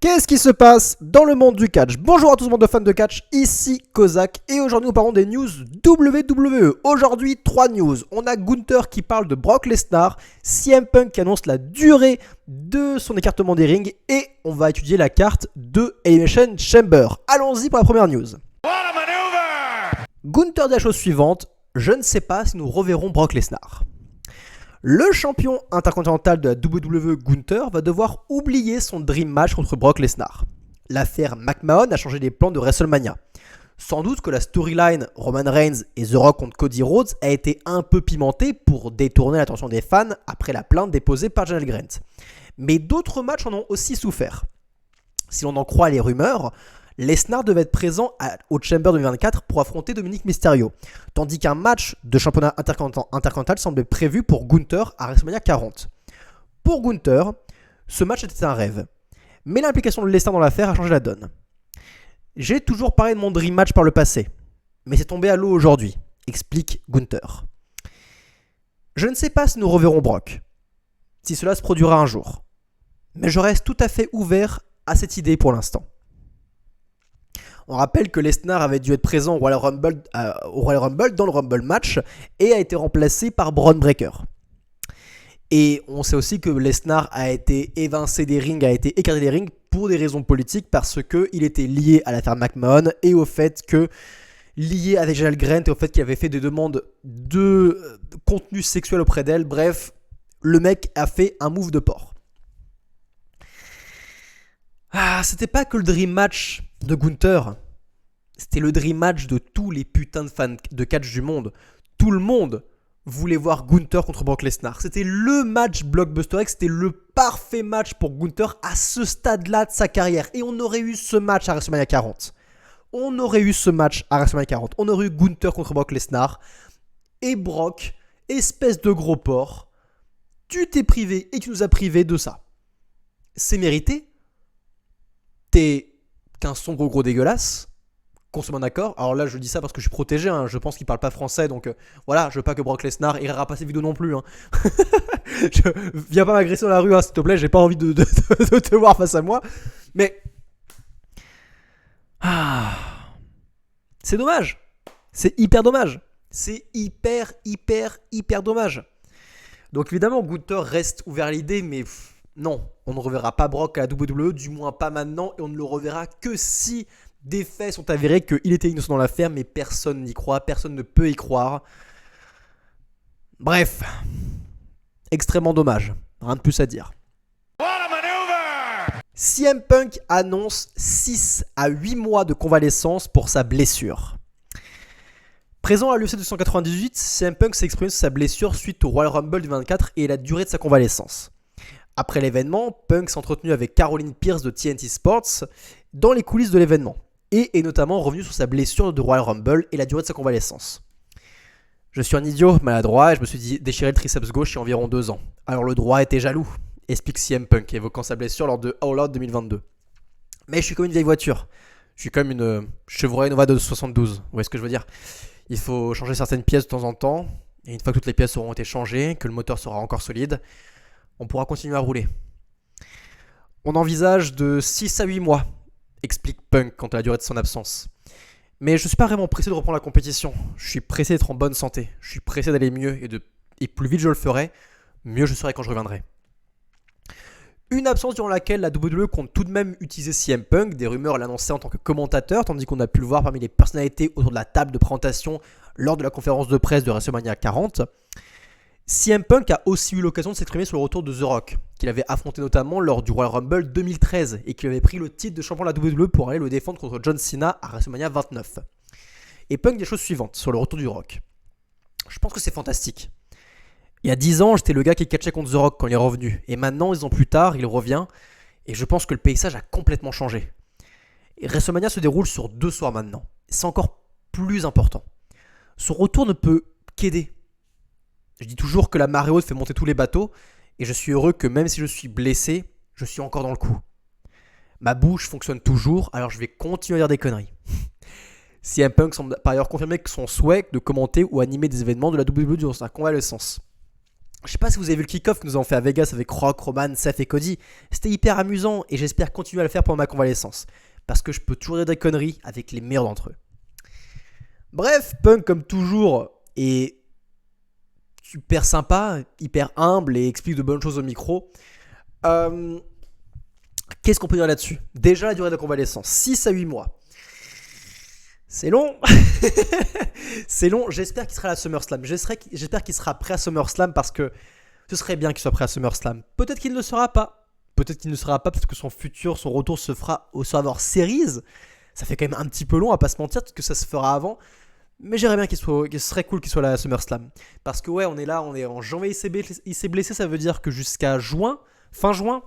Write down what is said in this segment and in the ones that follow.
Qu'est-ce qui se passe dans le monde du catch? Bonjour à tous, monde de fans de catch, ici Kozak et aujourd'hui nous parlons des news WWE. Aujourd'hui, 3 news. On a Gunther qui parle de Brock Lesnar, CM Punk qui annonce la durée de son écartement des rings et on va étudier la carte de Elimination Chamber. Allons-y pour la première news. Gunther dit la chose suivante: je ne sais pas si nous reverrons Brock Lesnar. Le champion intercontinental de la WWE, Gunther, va devoir oublier son dream match contre Brock Lesnar. L'affaire McMahon a changé les plans de WrestleMania. Sans doute que la storyline Roman Reigns et The Rock contre Cody Rhodes a été un peu pimentée pour détourner l'attention des fans après la plainte déposée par Daniel Grant. Mais d'autres matchs en ont aussi souffert. Si l'on en croit les rumeurs, Lesnar devait être présent au Chamber 2024 pour affronter Dominic Mysterio, tandis qu'un match de championnat intercontinental semblait prévu pour Gunther à WrestleMania 40. Pour Gunther, ce match était un rêve, mais l'implication de Lesnar dans l'affaire a changé la donne. J'ai toujours parlé de mon dream match par le passé, mais c'est tombé à l'eau aujourd'hui, explique Gunther. Je ne sais pas si nous reverrons Brock, si cela se produira un jour, mais je reste tout à fait ouvert à cette idée pour l'instant. On rappelle que Lesnar avait dû être présent au Royal Rumble dans le Rumble match et a été remplacé par Braun Breaker. Et on sait aussi que Lesnar a été évincé des rings, a été écarté des rings pour des raisons politiques parce qu'il était lié à l'affaire McMahon et au fait que, lié avec Daniel Grant et au fait qu'il avait fait des demandes de contenu sexuel auprès d'elle. Bref, le mec a fait un move de porc. C'était pas que le dream match de Gunther, c'était le dream match de tous les putains de fans de catch du monde. Tout le monde voulait voir Gunther contre Brock Lesnar. C'était le match blockbuster, c'était le parfait match pour Gunther à ce stade-là de sa carrière. Et on aurait eu ce match à WrestleMania 40. On aurait eu Gunther contre Brock Lesnar. Et Brock, espèce de gros porc, tu t'es privé et tu nous as privé de ça. C'est mérité. T'es qu'un son gros dégueulasse, qu'on se met d'accord. Alors là je dis ça parce que je suis protégé, hein. Je pense qu'il parle pas français, donc voilà, je veux pas que Brock Lesnar ira pas ses vidéos non plus, hein. Viens pas m'agresser dans la rue, hein, s'il te plaît, j'ai pas envie de te voir face à moi. Mais c'est dommage, c'est hyper dommage, c'est hyper dommage. Donc évidemment Gunther reste ouvert à l'idée, mais non, on ne reverra pas Brock à la WWE, du moins pas maintenant, et on ne le reverra que si des faits sont avérés qu'il était innocent dans l'affaire, mais personne n'y croit, personne ne peut y croire. Bref, extrêmement dommage, rien de plus à dire. CM Punk annonce 6 à 8 mois de convalescence pour sa blessure. Présent à l'UFC 298, CM Punk s'est exprimé sur sa blessure suite au Royal Rumble du 24 et la durée de sa convalescence. Après l'événement, Punk s'est entretenu avec Caroline Pierce de TNT Sports dans les coulisses de l'événement et est notamment revenu sur sa blessure de Royal Rumble et la durée de sa convalescence. Je suis un idiot maladroit et je me suis déchiré le triceps gauche il y a environ 2 ans. Alors le droit était jaloux, explique CM Punk, évoquant sa blessure lors de All Out 2022. Mais je suis comme une vieille voiture. Je suis comme une Chevrolet Nova de 72. Vous voyez ce que je veux dire? Il faut changer certaines pièces de temps en temps et une fois que toutes les pièces auront été changées, que le moteur sera encore solide, on pourra continuer à rouler. On envisage de 6 à 8 mois, explique Punk quant à la durée de son absence. Mais je ne suis pas vraiment pressé de reprendre la compétition. Je suis pressé d'être en bonne santé. Je suis pressé d'aller mieux et plus vite je le ferai, mieux je serai quand je reviendrai. Une absence durant laquelle la WWE compte tout de même utiliser CM Punk. Des rumeurs l'annonçaient en tant que commentateur, tandis qu'on a pu le voir parmi les personnalités autour de la table de présentation lors de la conférence de presse de WrestleMania 40. CM Punk a aussi eu l'occasion de s'exprimer sur le retour de The Rock, qu'il avait affronté notamment lors du Royal Rumble 2013 et qui avait pris le titre de champion de la WWE pour aller le défendre contre John Cena à WrestleMania 29. Et Punk dit les choses suivantes sur le retour du Rock. Je pense que c'est fantastique. Il y a 10 ans, j'étais le gars qui catchait contre The Rock quand il est revenu. Et maintenant, 10 ans plus tard, il revient. Et je pense que le paysage a complètement changé. Et WrestleMania se déroule sur 2 soirs maintenant. C'est encore plus important. Son retour ne peut qu'aider. Je dis toujours que la marée haute fait monter tous les bateaux. Et je suis heureux que même si je suis blessé, je suis encore dans le coup. Ma bouche fonctionne toujours, alors je vais continuer à dire des conneries. CM Punk semble par ailleurs confirmer que son souhait de commenter ou animer des événements de la WWE durant sa convalescence. Je sais pas si vous avez vu le kick-off que nous avons fait à Vegas avec Rock, Roman, Seth et Cody. C'était hyper amusant et j'espère continuer à le faire pendant ma convalescence. Parce que je peux toujours dire des conneries avec les meilleurs d'entre eux. Bref, Punk comme toujours est super sympa, hyper humble et explique de bonnes choses au micro. Qu'est-ce qu'on peut dire là-dessus? Déjà la durée de convalescence, 6 à 8 mois. C'est long. C'est long, j'espère qu'il sera à la SummerSlam. J'espère qu'il sera prêt à SummerSlam parce que ce serait bien qu'il soit prêt à SummerSlam. Peut-être qu'il ne le sera pas. Peut-être qu'il ne sera pas parce que son retour se fera au Survivor Series. Ça fait quand même un petit peu long à pas se mentir, parce que ça se fera avant. Mais j'aimerais bien que ce serait cool qu'il soit là à SummerSlam. Parce que ouais, on est là, on est en janvier, il s'est blessé, ça veut dire que jusqu'à juin, fin juin,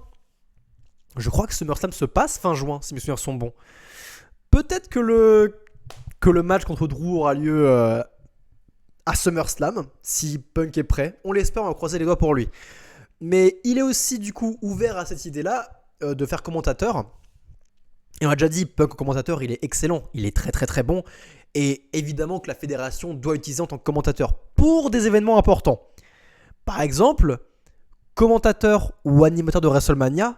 je crois que SummerSlam se passe fin juin, si mes souvenirs sont bons. Peut-être que le match contre Drew aura lieu à SummerSlam, si Punk est prêt. On l'espère, on va croiser les doigts pour lui. Mais il est aussi du coup ouvert à cette idée-là de faire commentateur. Et on a déjà dit, Punk commentateur, il est excellent, il est très très très bon. Et évidemment que la fédération doit l'utiliser en tant que commentateur pour des événements importants. Par exemple, commentateur ou animateur de WrestleMania,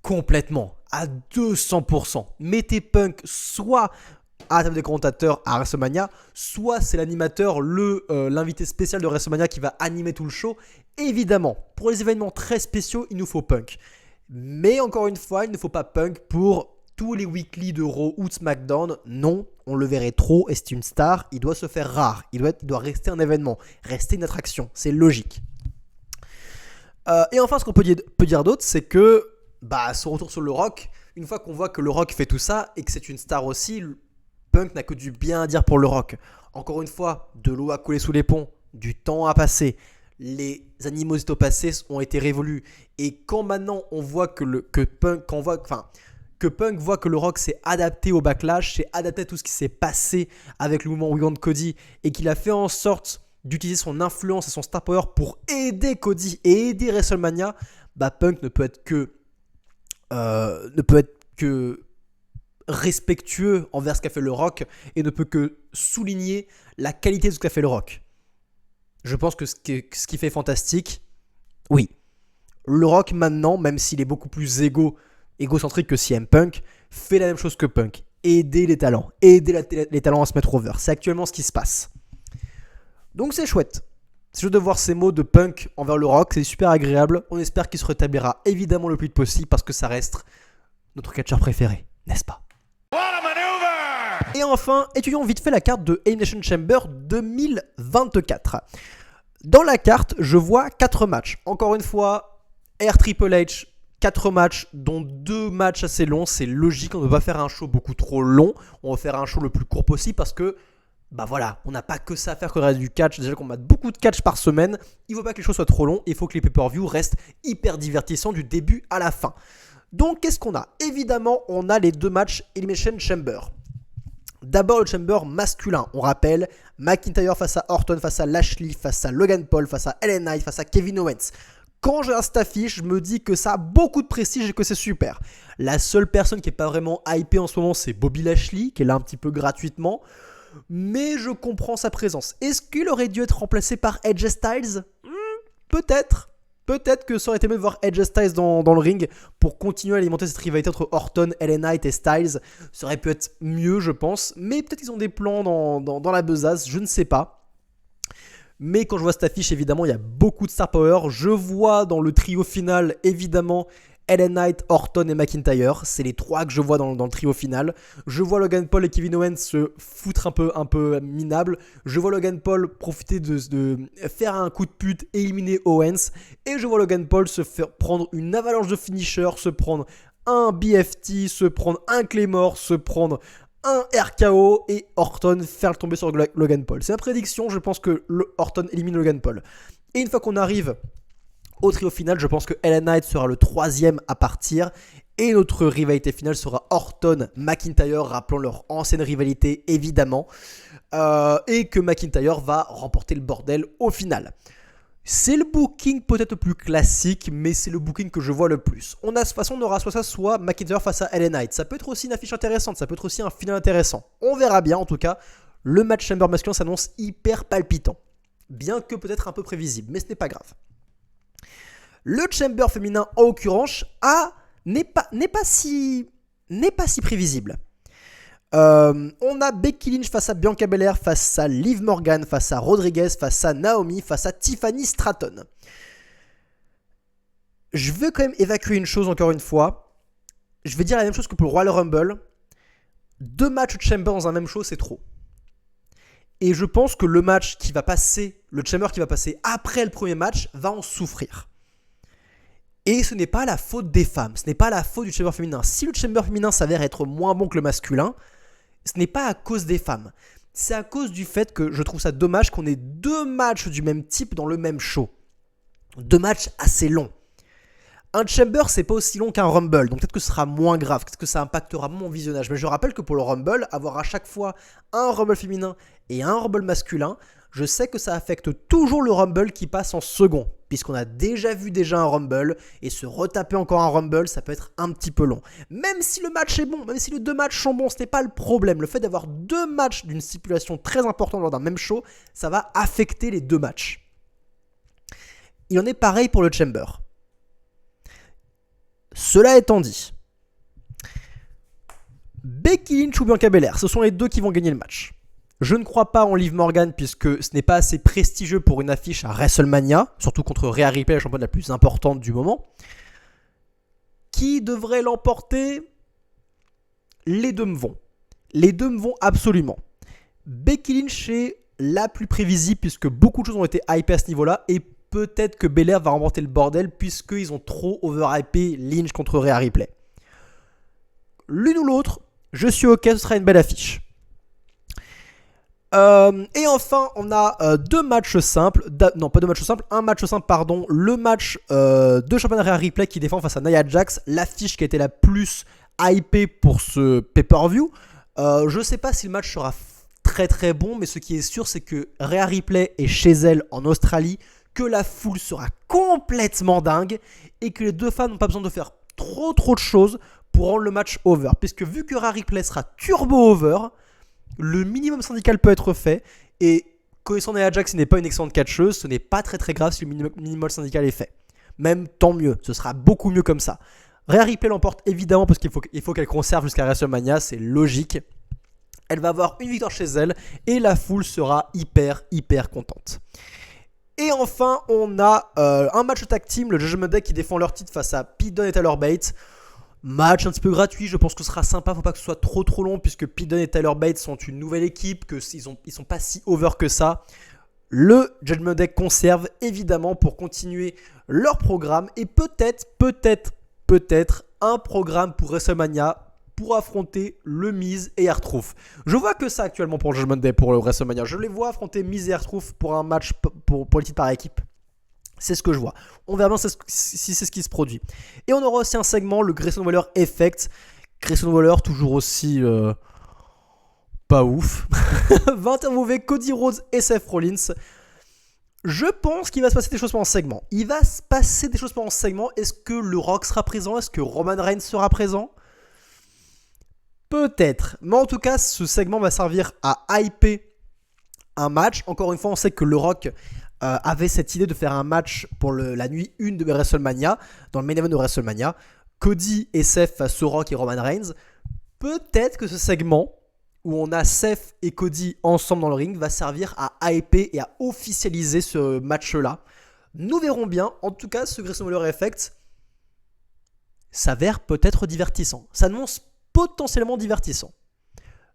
complètement, à 200%. Mettez Punk soit à la table des commentateurs à WrestleMania, soit c'est l'animateur, l'invité spécial de WrestleMania qui va animer tout le show. Évidemment, pour les événements très spéciaux, il nous faut Punk. Mais encore une fois, il ne faut pas Punk pour tous les weekly de Raw ou de SmackDown. Non, on le verrait trop et c'est une star, il doit se faire rare. Il doit rester un événement, rester une attraction, c'est logique. Et enfin, ce qu'on peut dire d'autre, c'est que son retour sur le Rock, une fois qu'on voit que le Rock fait tout ça et que c'est une star aussi, Punk n'a que du bien à dire pour le Rock. Encore une fois, de l'eau a coulé sous les ponts, du temps a passé, les animosités passées ont été révolues. Et quand maintenant on voit que Punk voit que le Rock s'est adapté au backlash, s'est adapté à tout ce qui s'est passé avec le mouvement We Want Cody et qu'il a fait en sorte d'utiliser son influence et son star power pour aider Cody et aider WrestleMania, Punk ne peut être que respectueux envers ce qu'a fait le Rock et ne peut que souligner la qualité de ce qu'a fait le Rock. Je pense que ce qui fait fantastique, oui, le Rock maintenant, même s'il est beaucoup plus égocentrique que CM Punk, fait la même chose que Punk. Aider les talents à se mettre over. C'est actuellement ce qui se passe. Donc c'est chouette. C'est juste de voir ces mots de Punk envers le Rock, c'est super agréable. On espère qu'il se rétablira évidemment le plus vite possible parce que ça reste notre catcheur préféré, n'est-ce pas? Et enfin, étudions vite fait la carte de Elimination Chamber 2024. Dans la carte, je vois 4 matchs. Encore une fois, Triple H, 4 matchs, dont 2 matchs assez longs. C'est logique, on ne peut pas faire un show beaucoup trop long. On va faire un show le plus court possible parce que, on n'a pas que ça à faire que le reste du catch. Déjà qu'on mate beaucoup de catch par semaine. Il ne faut pas que les shows soient trop longs. Il faut que les pay-per-view restent hyper divertissants du début à la fin. Donc, qu'est-ce qu'on a? Évidemment, on a les 2 matchs Elimination Chamber. D'abord le Chamber masculin, on rappelle McIntyre face à Orton, face à Lashley, face à Logan Paul, face à LA Knight, face à Kevin Owens. Quand je regarde cette affiche, je me dis que ça a beaucoup de prestige et que c'est super. La seule personne qui n'est pas vraiment hypée en ce moment, c'est Bobby Lashley, qui est là un petit peu gratuitement. Mais je comprends sa présence. Est-ce qu'il aurait dû être remplacé par AJ Styles? Peut-être. Peut-être que ça aurait été mieux de voir AJ Styles dans le ring pour continuer à alimenter cette rivalité entre Orton, LA Knight et Styles. Ça aurait pu être mieux, je pense. Mais peut-être qu'ils ont des plans dans la besace, je ne sais pas. Mais quand je vois cette affiche, évidemment, il y a beaucoup de star power. Je vois dans le trio final, évidemment, LA Knight, Orton et McIntyre. C'est les 3 que je vois dans le trio final. Je vois Logan Paul et Kevin Owens se foutre un peu minable. Je vois Logan Paul profiter de faire un coup de pute et éliminer Owens. Et je vois Logan Paul se faire prendre une avalanche de finishers, se prendre un BFT, se prendre un Claymore, se prendre un RKO et Orton faire le tomber sur Logan Paul. C'est ma prédiction, je pense que Orton élimine Logan Paul. Et une fois qu'on arrive au trio final, je pense que LA Knight sera le 3e à partir. Et notre rivalité finale sera Orton-McIntyre, rappelant leur ancienne rivalité évidemment. Et que McIntyre va remporter le bordel au final. C'est le booking peut-être le plus classique, mais c'est le booking que je vois le plus. De toute façon, on aura soit ça, soit McIntyre face à LA Knight. Ça peut être aussi une affiche intéressante, ça peut être aussi un final intéressant. On verra bien, en tout cas, le match Chamber masculin s'annonce hyper palpitant. Bien que peut-être un peu prévisible, mais ce n'est pas grave. Le Chamber féminin, en l'occurrence, n'est pas si prévisible. On a Becky Lynch face à Bianca Belair, face à Liv Morgan, face à Rodriguez, face à Naomi, face à Tiffany Stratton. Je veux quand même évacuer une chose encore une fois. Je vais dire la même chose que pour le Royal Rumble. 2 matchs Chamber dans un même show, c'est trop. Et je pense que le match qui va passer, le Chamber qui va passer après le premier match, va en souffrir. Et ce n'est pas la faute des femmes, ce n'est pas la faute du Chamber féminin. Si le Chamber féminin s'avère être moins bon que le masculin, ce n'est pas à cause des femmes. C'est à cause du fait que je trouve ça dommage qu'on ait 2 matchs du même type dans le même show. 2 matchs assez longs. Un Chamber, c'est pas aussi long qu'un Rumble, donc peut-être que ce sera moins grave, peut-être que ça impactera mon visionnage. Mais je rappelle que pour le Rumble, avoir à chaque fois un Rumble féminin et un Rumble masculin, je sais que ça affecte toujours le Rumble qui passe en second, puisqu'on a déjà vu un Rumble, et se retaper encore un Rumble, ça peut être un petit peu long. Même si le match est bon, même si les 2 matchs sont bons, ce n'est pas le problème. Le fait d'avoir 2 matchs d'une stipulation très importante lors d'un même show, ça va affecter les 2 matchs. Il en est pareil pour le Chamber. Cela étant dit, Becky Lynch ou Bianca Belair, ce sont les 2 qui vont gagner le match. Je ne crois pas en Liv Morgan puisque ce n'est pas assez prestigieux pour une affiche à WrestleMania, surtout contre Rhea Ripley, la championne la plus importante du moment. Qui devrait l'emporter ? Les 2 me vont. Les 2 me vont absolument. Becky Lynch est la plus prévisible puisque beaucoup de choses ont été hypées à ce niveau-là et peut-être que Belair va remporter le bordel puisqu'ils ont trop overhypé Lynch contre Rhea Ripley. L'une ou l'autre, je suis ok, ce sera une belle affiche. Et enfin, on a 2 matchs simples. Non, pas 2 matchs simples, un match simple, pardon. Le match de championne Rhea Ripley qui défend face à Nia Jax, l'affiche qui a été la plus hypée pour ce pay-per-view. Je sais pas si le match sera très très bon, mais ce qui est sûr, c'est que Rhea Ripley est chez elle en Australie, que la foule sera complètement dingue et que les 2 fans n'ont pas besoin de faire trop de choses pour rendre le match over. Puisque vu que Rhea Ripley sera turbo over, le minimum syndical peut être fait et connaissant Nia Jax, ce n'est pas une excellente catcheuse, ce n'est pas très grave si le minimum syndical est fait. Même tant mieux, ce sera beaucoup mieux comme ça. Rhea Ripley l'emporte évidemment parce qu'il faut qu'elle conserve jusqu'à WrestleMania, c'est logique. Elle va avoir une victoire chez elle et la foule sera hyper contente. Et enfin, on a un match tag team, le Judgment Day qui défend leur titre face à Pete Dunne et Tyler Bates. Match un petit peu gratuit, je pense que ce sera sympa, faut pas que ce soit trop long puisque Pete Dunne et Tyler Bates sont une nouvelle équipe, qu'ils sont pas si over que ça. Le Judgment Day conserve évidemment pour continuer leur programme et peut-être un programme pour WrestleMania pour affronter le Miz et R-Truth. Je vois que ça actuellement pour le Judgment Day pour le WrestleMania. Je les vois affronter Miz et R-Truth pour un match pour les titres par équipe. C'est ce que je vois. On verra bien si c'est ce qui se produit. Et on aura aussi un segment, le Grayson Waller Effect. Grayson Waller toujours aussi pas ouf. Va interviewer Cody Rhodes et Seth Rollins. Je pense qu'il va se passer des choses pendant ce segment. Est-ce que le Rock sera présent ? Est-ce que Roman Reigns sera présent ? Peut-être. Mais en tout cas, ce segment va servir à hyper un match. Encore une fois, on sait que le Rock avait cette idée de faire un match pour la nuit 1 de WrestleMania, dans le main event de WrestleMania. Cody et Seth face au Rock et Roman Reigns. Peut-être que ce segment, où on a Seth et Cody ensemble dans le ring, va servir à hyper et à officialiser ce match-là. Nous verrons bien. En tout cas, ce Grayson Waller Effect s'avère peut-être divertissant. Ça annonce potentiellement divertissant.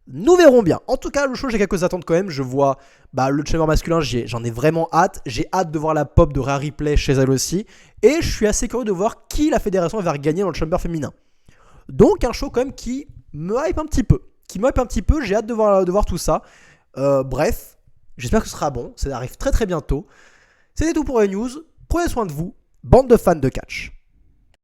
Nous verrons bien. En tout cas, le show, j'ai quelques attentes quand même. Je vois le Chamber masculin, j'en ai vraiment hâte. J'ai hâte de voir la pop de Rhea Ripley chez elle aussi. Et je suis assez curieux de voir qui la fédération va gagner dans le Chamber féminin. Donc un show quand même qui me hype un petit peu. J'ai hâte de voir tout ça. Bref, j'espère que ce sera bon. Ça arrive très bientôt. C'était tout pour les news. Prenez soin de vous, bande de fans de catch.